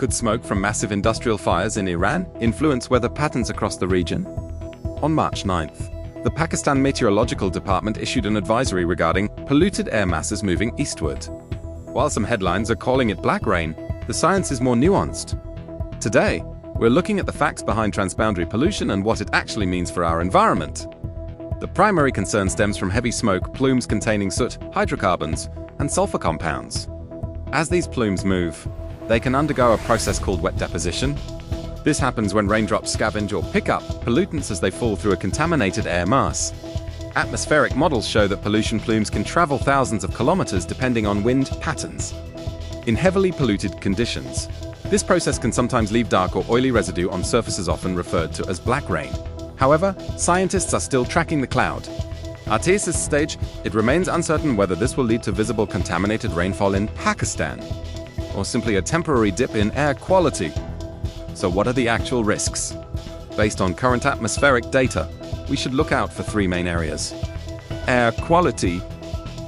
Could smoke from massive industrial fires in Iran influence weather patterns across the region? On March 9th, the Pakistan Meteorological Department issued an advisory regarding polluted air masses moving eastward. While some headlines are calling it black rain, the science is more nuanced. Today, we're looking at the facts behind transboundary pollution and what it actually means for our environment. The primary concern stems from heavy smoke plumes containing soot, hydrocarbons, and sulfur compounds. As these plumes move, they can undergo a process called wet deposition. This happens when raindrops scavenge or pick up pollutants as they fall through a contaminated air mass. Atmospheric models show that pollution plumes can travel thousands of kilometers depending on wind patterns. In heavily polluted conditions, this process can sometimes leave dark or oily residue on surfaces often referred to as black rain. However, scientists are still tracking the cloud. At this stage, it remains uncertain whether this will lead to visible contaminated rainfall in Pakistan, or simply a temporary dip in air quality. So what are the actual risks? Based on current atmospheric data, we should look out for three main areas. Air quality.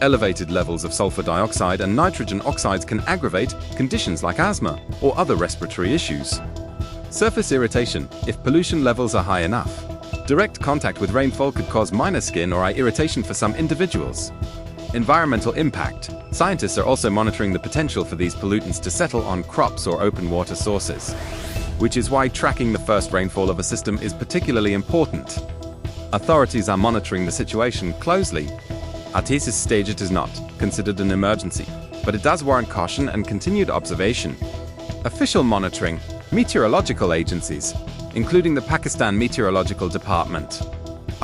Elevated levels of sulfur dioxide and nitrogen oxides can aggravate conditions like asthma or other respiratory issues. Surface irritation. If pollution levels are high enough, direct contact with rainfall could cause minor skin or eye irritation for some individuals. Environmental impact. Scientists are also monitoring the potential for these pollutants to settle on crops or open water sources, which is why tracking the first rainfall of a system is particularly important. Authorities are monitoring the situation closely. At this stage, it is not considered an emergency, but it does warrant caution and continued observation. Official monitoring. Meteorological agencies, including the Pakistan Meteorological Department,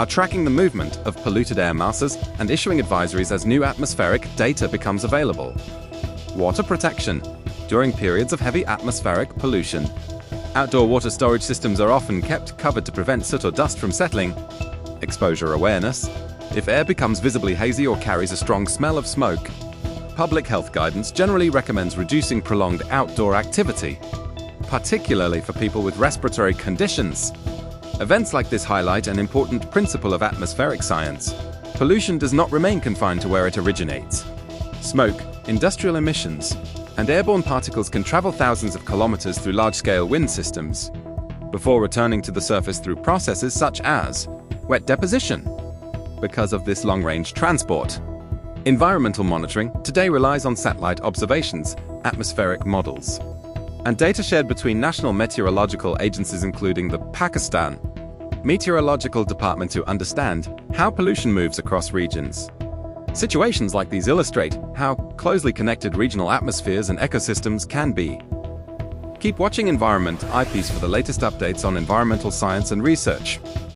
are tracking the movement of polluted air masses and issuing advisories as new atmospheric data becomes available. Water protection. During periods of heavy atmospheric pollution, outdoor water storage systems are often kept covered to prevent soot or dust from settling. Exposure awareness. If air becomes visibly hazy or carries a strong smell of smoke, public health guidance generally recommends reducing prolonged outdoor activity, particularly for people with respiratory conditions. Events like this highlight an important principle of atmospheric science. Pollution does not remain confined to where it originates. Smoke, industrial emissions, and airborne particles can travel thousands of kilometers through large-scale wind systems before returning to the surface through processes such as wet deposition. Because of this long-range transport, environmental monitoring today relies on satellite observations, atmospheric models, and data shared between national meteorological agencies including the Pakistan Meteorological Department to understand how pollution moves across regions. Situations like these illustrate how closely connected regional atmospheres and ecosystems can be. Keep watching Environment Eyepiece for the latest updates on environmental science and research.